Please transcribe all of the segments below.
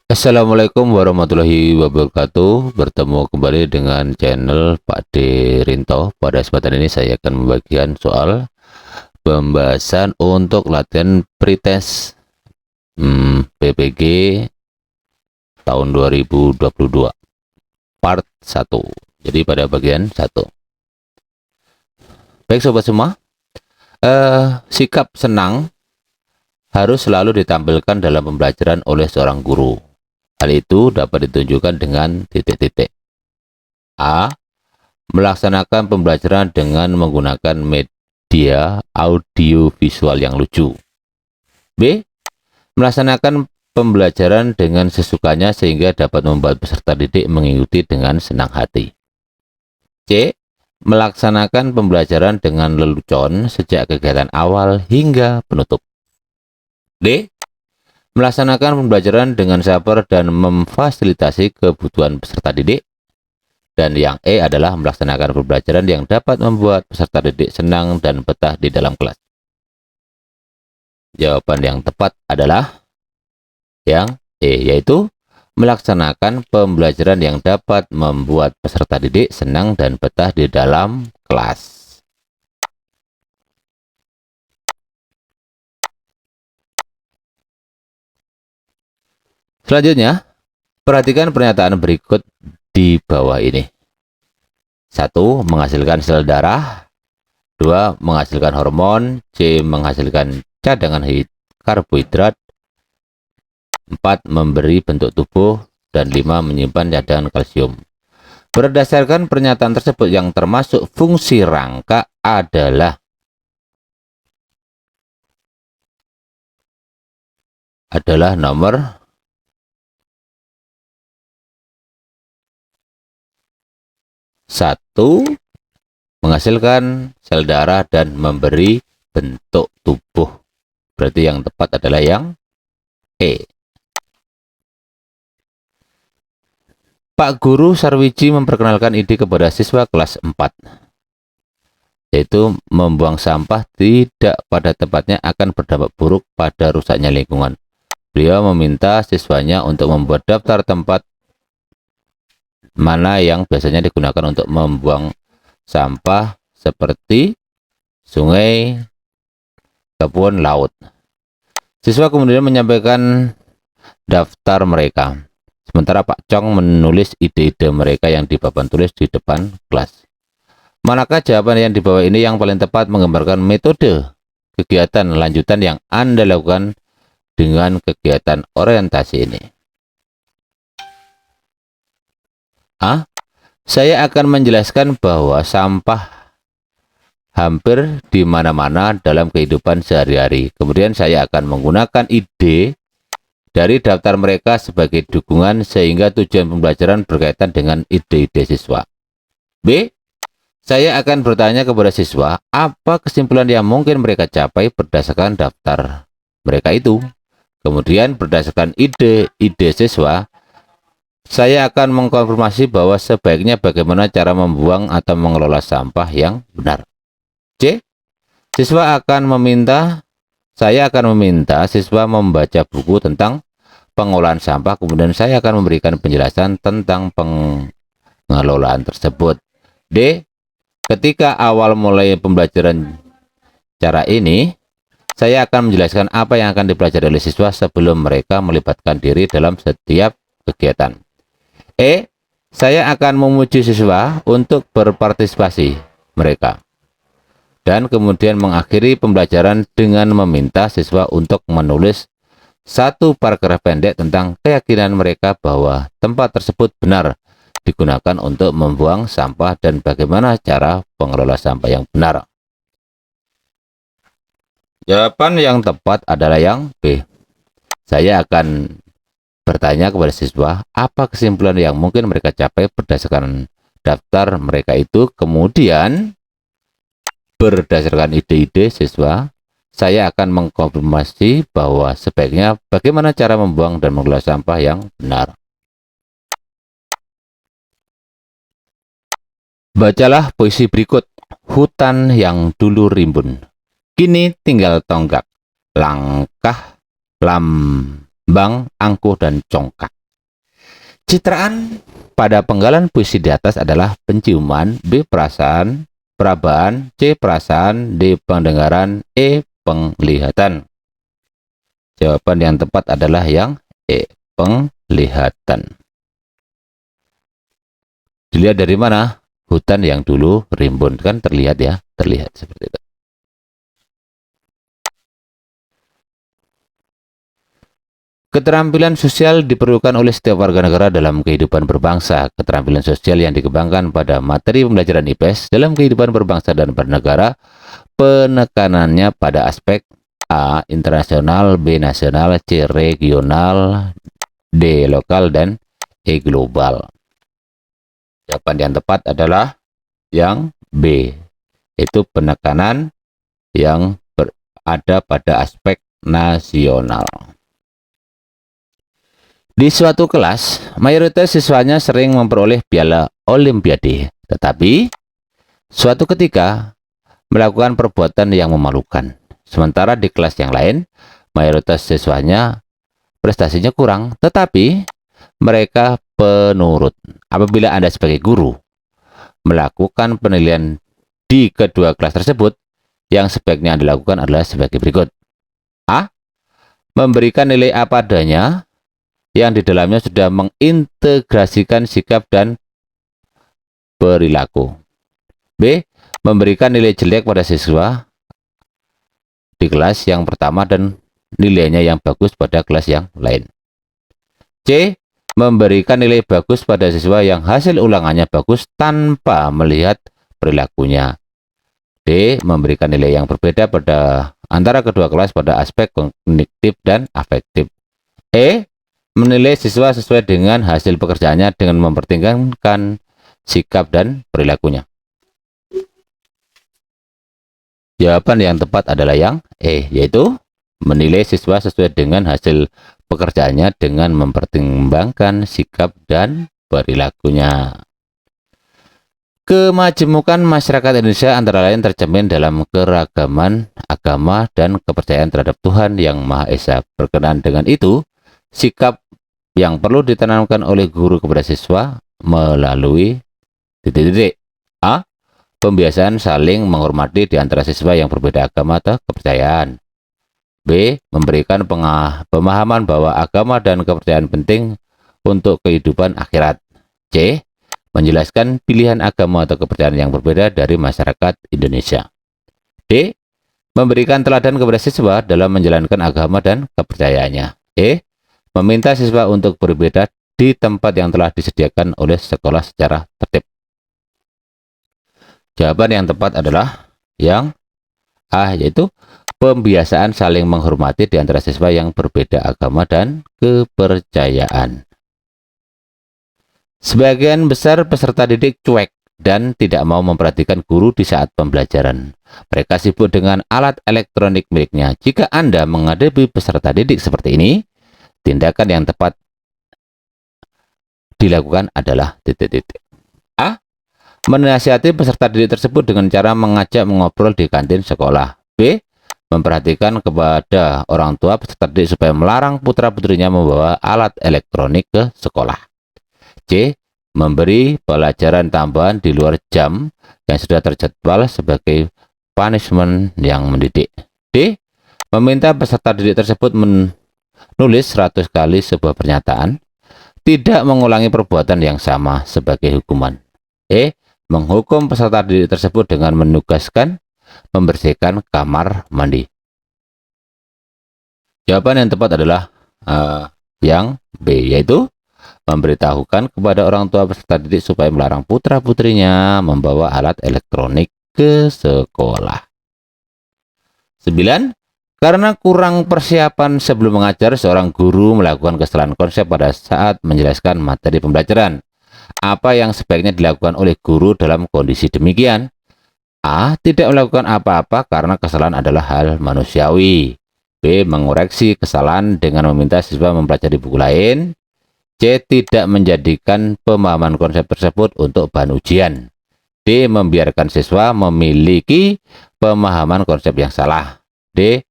Assalamualaikum warahmatullahi wabarakatuh. Bertemu kembali dengan channel Pak D Rinto. Pada kesempatan ini saya akan membagikan soal pembahasan untuk latihan pretest PPG tahun 2022 part 1. Jadi pada bagian 1. Baik sobat semua, sikap senang harus selalu ditampilkan dalam pembelajaran oleh seorang guru. Hal itu dapat ditunjukkan dengan titik-titik. A. Melaksanakan pembelajaran dengan menggunakan media audio visual yang lucu. B. Melaksanakan pembelajaran dengan sesukanya sehingga dapat membuat peserta didik mengikuti dengan senang hati. C. Melaksanakan pembelajaran dengan lelucon sejak kegiatan awal hingga penutup. D. Melaksanakan pembelajaran dengan sabar dan memfasilitasi kebutuhan peserta didik. Dan yang E adalah melaksanakan pembelajaran yang dapat membuat peserta didik senang dan betah di dalam kelas. Jawaban yang tepat adalah yang E, yaitu melaksanakan pembelajaran yang dapat membuat peserta didik senang dan betah di dalam kelas. Selanjutnya, perhatikan pernyataan berikut di bawah ini. 1. Menghasilkan sel darah. 2. Menghasilkan hormon. C. Menghasilkan cadangan karbohidrat. 4. Memberi bentuk tubuh. Dan 5. Menyimpan cadangan kalsium. Berdasarkan pernyataan tersebut, yang termasuk fungsi rangka adalah nomor 1, menghasilkan sel darah dan memberi bentuk tubuh. Berarti yang tepat adalah yang E. Pak Guru Sarwiji memperkenalkan ide kepada siswa kelas 4, yaitu membuang sampah tidak pada tempatnya akan berdampak buruk pada rusaknya lingkungan. Beliau meminta siswanya untuk membuat daftar tempat mana yang biasanya digunakan untuk membuang sampah seperti sungai, kebun, laut. Siswa kemudian menyampaikan daftar mereka, sementara Pak Chong menulis ide-ide mereka yang di papan tulis di depan kelas. Manakah jawaban yang di bawah ini yang paling tepat menggambarkan metode kegiatan lanjutan yang Anda lakukan dengan kegiatan orientasi ini? A. Saya akan menjelaskan bahwa sampah hampir di mana-mana dalam kehidupan sehari-hari. Kemudian saya akan menggunakan ide dari daftar mereka sebagai dukungan sehingga tujuan pembelajaran berkaitan dengan ide-ide siswa. B. Saya akan bertanya kepada siswa apa kesimpulan yang mungkin mereka capai berdasarkan daftar mereka itu. Kemudian berdasarkan ide-ide siswa, saya akan mengkonfirmasi bahwa sebaiknya bagaimana cara membuang atau mengelola sampah yang benar. C. Saya akan meminta siswa membaca buku tentang pengolahan sampah, kemudian saya akan memberikan penjelasan tentang pengelolaan tersebut. D. Ketika awal mulai pembelajaran cara ini, saya akan menjelaskan apa yang akan dipelajari oleh siswa sebelum mereka melibatkan diri dalam setiap kegiatan. E. Saya akan memuji siswa untuk berpartisipasi mereka. Dan kemudian mengakhiri pembelajaran dengan meminta siswa untuk menulis satu paragraf pendek tentang keyakinan mereka bahwa tempat tersebut benar digunakan untuk membuang sampah dan bagaimana cara pengelola sampah yang benar. Jawaban yang tepat adalah yang B. Saya akan bertanya kepada siswa apa kesimpulan yang mungkin mereka capai berdasarkan daftar mereka itu. Kemudian berdasarkan ide-ide siswa, saya akan mengkonfirmasi bahwa sebaiknya bagaimana cara membuang dan mengelola sampah yang benar. Bacalah puisi berikut. Hutan yang dulu rimbun, kini tinggal tonggak, langkah, lambang, angkuh, dan congkak. Citraan pada penggalan puisi di atas adalah penciuman, B. Perasaan, perabaan, C. Perasaan, D. Pendengaran, E. Penglihatan. Jawaban yang tepat adalah yang E. Penglihatan. Dilihat dari mana? Hutan yang dulu rimbun, kan terlihat ya, terlihat seperti itu. Keterampilan sosial diperlukan oleh setiap warga negara dalam kehidupan berbangsa. Keterampilan sosial yang dikembangkan pada materi pembelajaran IPS dalam kehidupan berbangsa dan bernegara, penekanannya pada aspek A. Internasional, B. Nasional, C. Regional, D. Lokal, dan E. Global. Jawaban yang tepat adalah yang B, yaitu penekanan yang berada pada aspek nasional. Di suatu kelas, mayoritas siswanya sering memperoleh piala olimpiade, tetapi suatu ketika melakukan perbuatan yang memalukan. Sementara di kelas yang lain, mayoritas siswanya prestasinya kurang, tetapi mereka penurut. Apabila Anda sebagai guru melakukan penilaian di kedua kelas tersebut, yang sebaiknya Anda lakukan adalah sebagai berikut. A. Memberikan nilai apa adanya yang di dalamnya sudah mengintegrasikan sikap dan perilaku. B. Memberikan nilai jelek pada siswa di kelas yang pertama dan nilainya yang bagus pada kelas yang lain. C. Memberikan nilai bagus pada siswa yang hasil ulangannya bagus tanpa melihat perilakunya. D. Memberikan nilai yang berbeda pada antara kedua kelas pada aspek kognitif dan afektif. E. Menilai siswa sesuai dengan hasil pekerjaannya dengan mempertimbangkan sikap dan perilakunya. Jawaban yang tepat adalah yang E, yaitu menilai siswa sesuai dengan hasil pekerjaannya dengan mempertimbangkan sikap dan perilakunya. Kemajemukan masyarakat Indonesia antara lain tercermin dalam keragaman agama dan kepercayaan terhadap Tuhan Yang Maha Esa. Berkenaan dengan itu, sikap yang perlu ditanamkan oleh guru kepada siswa melalui A. Pembiasaan saling menghormati di antara siswa yang berbeda agama atau kepercayaan. B. Memberikan pemahaman bahwa agama dan kepercayaan penting untuk kehidupan akhirat. C. Menjelaskan pilihan agama atau kepercayaan yang berbeda dari masyarakat Indonesia. D. Memberikan teladan kepada siswa dalam menjalankan agama dan kepercayaannya. E. Meminta siswa untuk berbeda di tempat yang telah disediakan oleh sekolah secara tertib. Jawaban yang tepat adalah yang A, yaitu pembiasaan saling menghormati di antara siswa yang berbeda agama dan kepercayaan. Sebagian besar peserta didik cuek dan tidak mau memperhatikan guru di saat pembelajaran. Mereka sibuk dengan alat elektronik miliknya. Jika Anda menghadapi peserta didik seperti ini, tindakan yang tepat dilakukan adalah A. Menasihati peserta didik tersebut dengan cara mengajak mengobrol di kantin sekolah. B. Memperhatikan kepada orang tua peserta didik supaya melarang putra-putrinya membawa alat elektronik ke sekolah. C. Memberi pelajaran tambahan di luar jam yang sudah terjadwal sebagai punishment yang mendidik. D. Meminta peserta didik tersebut menulis 100 kali sebuah pernyataan, tidak mengulangi perbuatan yang sama sebagai hukuman. E. Menghukum peserta didik tersebut dengan menugaskan membersihkan kamar mandi. Jawaban yang tepat adalah yang B, yaitu memberitahukan kepada orang tua peserta didik supaya melarang putra-putrinya membawa alat elektronik ke sekolah. 9. Karena kurang persiapan sebelum mengajar, seorang guru melakukan kesalahan konsep pada saat menjelaskan materi pembelajaran. Apa yang sebaiknya dilakukan oleh guru dalam kondisi demikian? A. Tidak melakukan apa-apa karena kesalahan adalah hal manusiawi. B. Mengoreksi kesalahan dengan meminta siswa mempelajari buku lain. C. Tidak menjadikan pemahaman konsep tersebut untuk bahan ujian. D. Membiarkan siswa memiliki pemahaman konsep yang salah. D.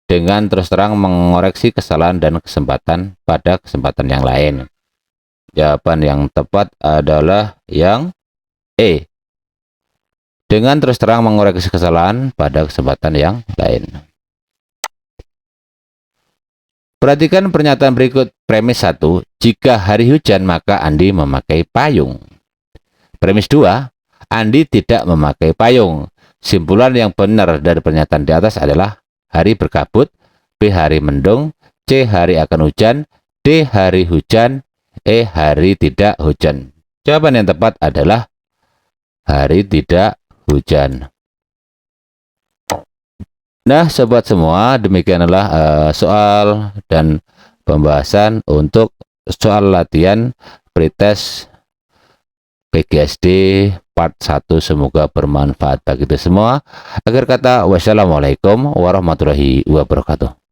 Dengan terus terang mengoreksi kesalahan dan kesempatan pada kesempatan yang lain. Jawaban yang tepat adalah yang E. Dengan terus terang mengoreksi kesalahan pada kesempatan yang lain. Perhatikan pernyataan berikut. Premis 1. Jika hari hujan maka Andi memakai payung. Premis 2. Andi tidak memakai payung. Simpulan yang benar dari pernyataan di atas adalah hari berkabut, B. hari mendung, C. hari akan hujan, D. hari hujan, E. hari tidak hujan. Jawaban yang tepat adalah hari tidak hujan. Nah, sobat semua, demikianlah soal dan pembahasan untuk soal latihan pretest PGSD part 1. Semoga bermanfaat bagi kita semua. Akhir kata, wassalamualaikum warahmatullahi wabarakatuh.